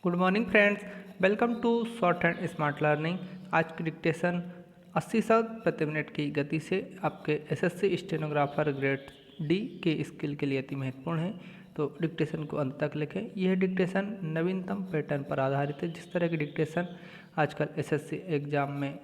Good morning friends, welcome to short and smart learning. आज की dictation 80 शब्द प्रति मिनट की गति से आपके एसएससी स्टेनोग्राफर ग्रेड डी के स्किल के लिए अति महत्वपूर्ण है। तो डिक्टेशन को अंत तक लिखें। यह डिक्टेशन नवीनतम पैटर्न पर आधारित है। जिस तरह की डिक्टेशन आजकल एसएससी एग्जाम में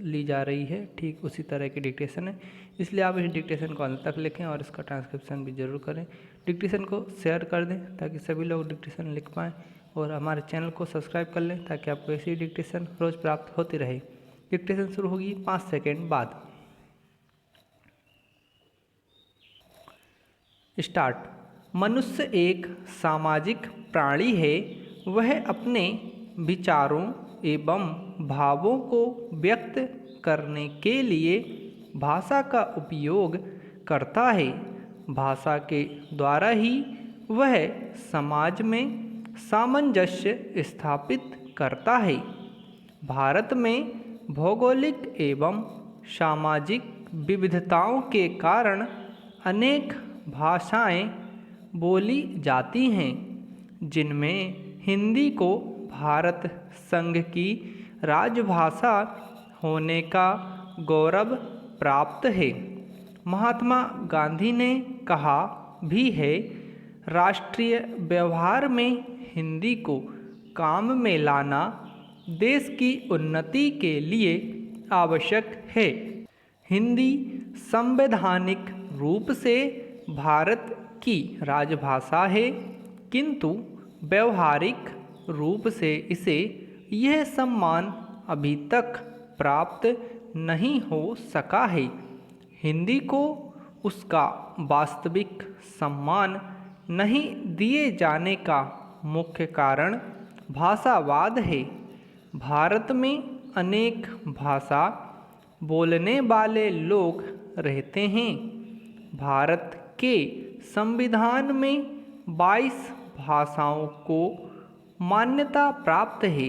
ली जा रही है, ठीक उसी तरह की डिक्टेशन है। इसलिए आप इस डिक्टेशन को अंत तक लिखें और इसका ट्रांसक्रिप्शन भी जरूर करें। डिक्टेशन को शेयर कर दें ताकि सभी लोग डिक्टेशन लिख पाएँ और हमारे चैनल को सब्सक्राइब कर लें ताकि आपको ऐसी डिक्टेशन रोज़ प्राप्त होती रहे। डिक्टेशन शुरू होगी 5 सेकेंड बाद। स्टार्ट। मनुष्य एक सामाजिक प्राणी है। वह अपने विचारों एवं भावों को व्यक्त करने के लिए भाषा का उपयोग करता है। भाषा के द्वारा ही वह समाज में सामंजस्य स्थापित करता है। भारत में भौगोलिक एवं सामाजिक विविधताओं के कारण अनेक भाषाएं बोली जाती हैं, जिनमें हिंदी को भारत संघ की राजभाषा होने का गौरव प्राप्त है। महात्मा गांधी ने कहा भी है, राष्ट्रीय व्यवहार में हिंदी को काम में लाना देश की उन्नति के लिए आवश्यक है। हिंदी संवैधानिक रूप से भारत की राजभाषा है, किंतु व्यवहारिक रूप से इसे यह सम्मान अभी तक प्राप्त नहीं हो सका है। हिंदी को उसका वास्तविक सम्मान नहीं दिए जाने का मुख्य कारण भाषावाद है। भारत में अनेक भाषा बोलने वाले लोग रहते हैं। भारत के संविधान में 22 भाषाओं को मान्यता प्राप्त है।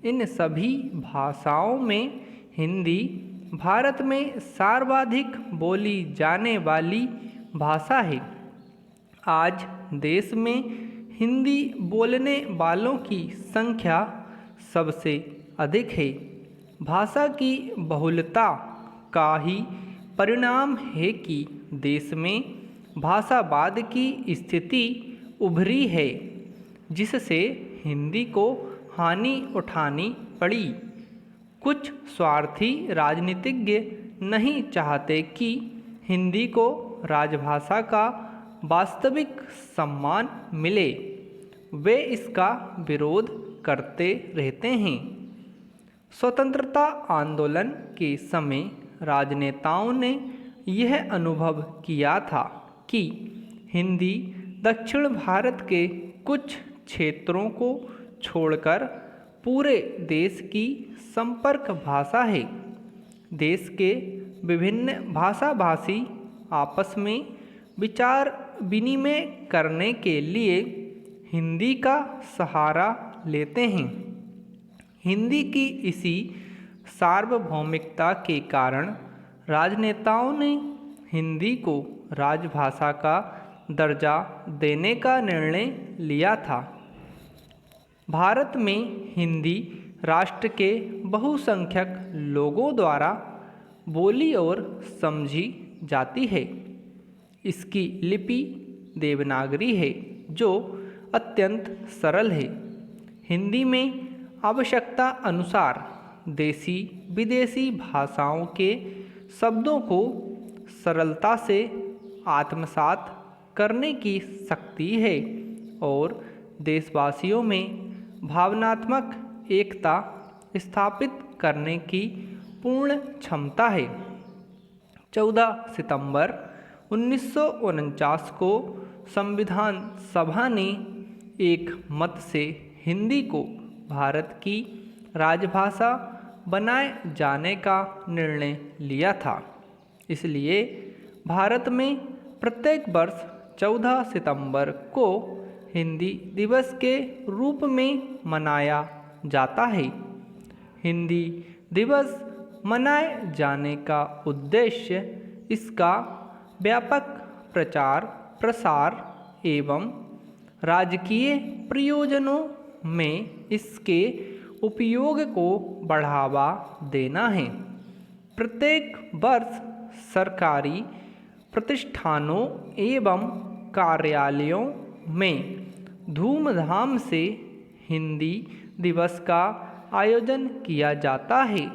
इन सभी भाषाओं में हिंदी भारत में सर्वाधिक बोली जाने वाली भाषा है। आज देश में हिंदी बोलने वालों की संख्या सबसे अधिक है। भाषा की बहुलता का ही परिणाम है कि देश में भाषावाद की स्थिति उभरी है, जिससे हिंदी को हानि उठानी पड़ी। कुछ स्वार्थी राजनीतिज्ञ नहीं चाहते कि हिंदी को राजभाषा का वास्तविक सम्मान मिले। वे इसका विरोध करते रहते हैं। स्वतंत्रता आंदोलन के समय राजनेताओं ने यह अनुभव किया था कि हिंदी दक्षिण भारत के कुछ क्षेत्रों को छोड़कर पूरे देश की संपर्क भाषा है। देश के विभिन्न भाषाभाषी आपस में विचार विनिमय करने के लिए हिंदी का सहारा लेते हैं। हिंदी की इसी सार्वभौमिकता के कारण राजनेताओं ने हिंदी को राजभाषा का दर्जा देने का निर्णय लिया था। भारत में हिंदी राष्ट्र के बहुसंख्यक लोगों द्वारा बोली और समझी जाती है। इसकी लिपि देवनागरी है, जो अत्यंत सरल है। हिंदी में आवश्यकता अनुसार देसी विदेशी भाषाओं के शब्दों को सरलता से आत्मसात करने की शक्ति है और देशवासियों में भावनात्मक एकता स्थापित करने की पूर्ण क्षमता है। 14 सितंबर 1949 को संविधान सभा ने एक मत से हिंदी को भारत की राजभाषा बनाए जाने का निर्णय लिया था। इसलिए भारत में प्रत्येक वर्ष 14 सितंबर को हिंदी दिवस के रूप में मनाया जाता है। हिंदी दिवस मनाए जाने का उद्देश्य इसका व्यापक प्रचार प्रसार एवं राजकीय प्रयोजनों में इसके उपयोग को बढ़ावा देना है। प्रत्येक वर्ष सरकारी प्रतिष्ठानों एवं कार्यालयों में धूमधाम से हिंदी दिवस का आयोजन किया जाता है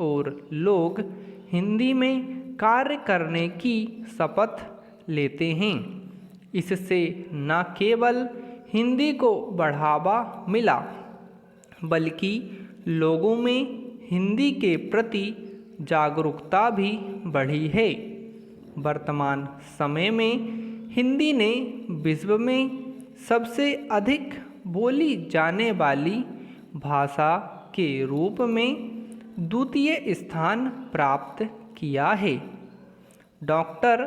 और लोग हिंदी में कार्य करने की शपथ लेते हैं। इससे न केवल हिंदी को बढ़ावा मिला बल्कि लोगों में हिंदी के प्रति जागरूकता भी बढ़ी है। वर्तमान समय में हिंदी ने विश्व में सबसे अधिक बोली जाने वाली भाषा के रूप में द्वितीय स्थान प्राप्त किया है। डॉक्टर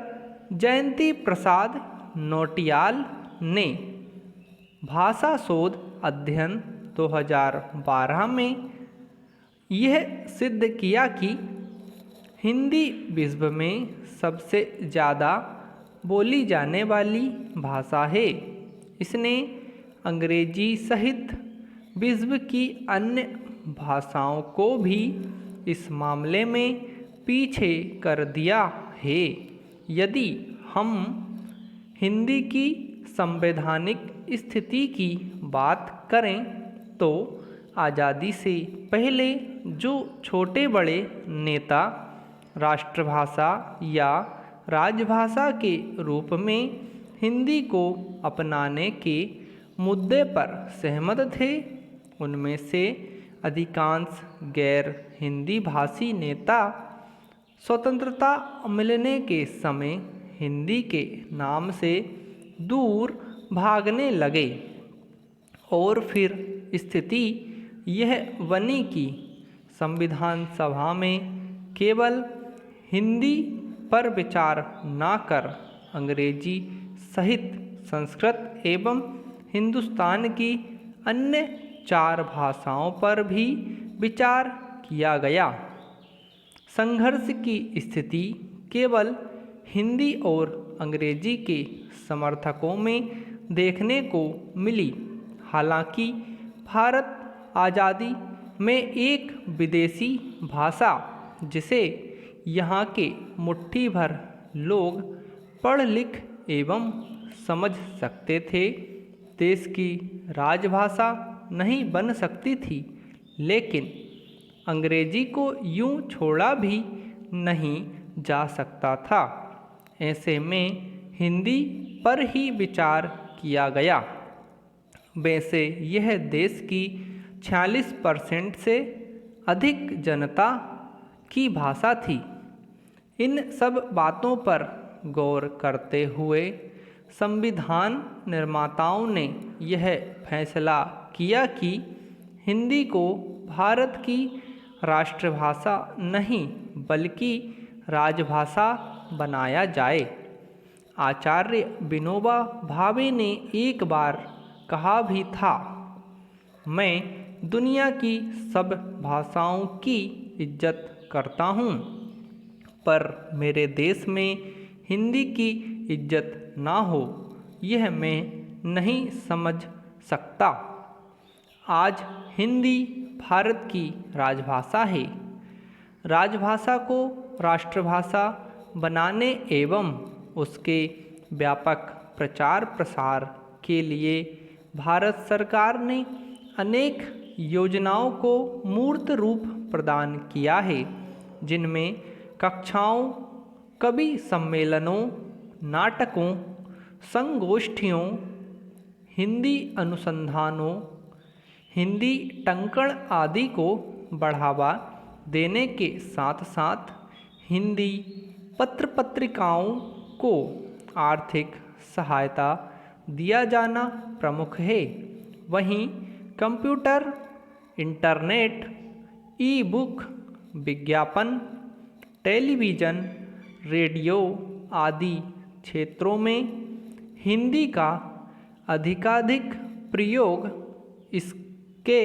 जयंती प्रसाद नौटियाल ने भाषा शोध अध्ययन 2012 में यह सिद्ध किया कि हिंदी विश्व में सबसे ज़्यादा बोली जाने वाली भाषा है। इसने अंग्रेजी सहित विश्व की अन्य भाषाओं को भी इस मामले में पीछे कर दिया है। यदि हम हिंदी की संवैधानिक स्थिति की बात करें तो आज़ादी से पहले जो छोटे बड़े नेता राष्ट्रभाषा या राजभाषा के रूप में हिंदी को अपनाने के मुद्दे पर सहमत थे, उनमें से अधिकांश गैर हिंदी भाषी नेता स्वतंत्रता मिलने के समय हिंदी के नाम से दूर भागने लगे और फिर स्थिति यह बनी कि संविधान सभा में केवल हिंदी पर विचार न कर अंग्रेजी सहित संस्कृत एवं हिंदुस्तान की अन्य 4 भाषाओं पर भी विचार किया गया। संघर्ष की स्थिति केवल हिंदी और अंग्रेजी के समर्थकों में देखने को मिली। हालांकि भारत आज़ादी में एक विदेशी भाषा जिसे यहाँ के मुट्ठी भर लोग पढ़ लिख एवं समझ सकते थे, देश की राजभाषा नहीं बन सकती थी, लेकिन अंग्रेजी को यूं छोड़ा भी नहीं जा सकता था। ऐसे में हिंदी पर ही विचार किया गया। वैसे यह देश की 46% से अधिक जनता की भाषा थी। इन सब बातों पर गौर करते हुए संविधान निर्माताओं ने यह फैसला किया कि हिंदी को भारत की राष्ट्रभाषा नहीं बल्कि राजभाषा बनाया जाए। आचार्य विनोबा भावे ने एक बार कहा भी था, मैं दुनिया की सब भाषाओं की इज्जत करता हूँ, पर मेरे देश में हिंदी की इज्जत ना हो यह मैं नहीं समझ सकता। आज हिंदी भारत की राजभाषा है। राजभाषा को राष्ट्रभाषा बनाने एवं उसके व्यापक प्रचार प्रसार के लिए भारत सरकार ने अनेक योजनाओं को मूर्त रूप प्रदान किया है, जिनमें कक्षाओं, कवि सम्मेलनों, नाटकों, संगोष्ठियों, हिंदी अनुसंधानों, हिंदी टंकण आदि को बढ़ावा देने के साथ साथ हिंदी पत्र पत्रिकाओं को आर्थिक सहायता दिया जाना प्रमुख है। वहीं कंप्यूटर, इंटरनेट, ई बुक, विज्ञापन, टेलीविज़न, रेडियो आदि क्षेत्रों में हिंदी का अधिकाधिक प्रयोग इसके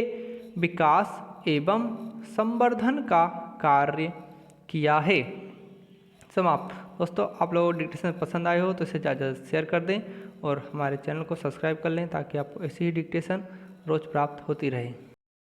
विकास एवं संवर्धन का कार्य किया है। समाप्त। दोस्तों, आप लोगों को डिक्टेशन पसंद आए हो तो इसे ज़्यादा शेयर कर दें और हमारे चैनल को सब्सक्राइब कर लें ताकि आपको ऐसी ही डिक्टेशन रोज़ प्राप्त होती रहे।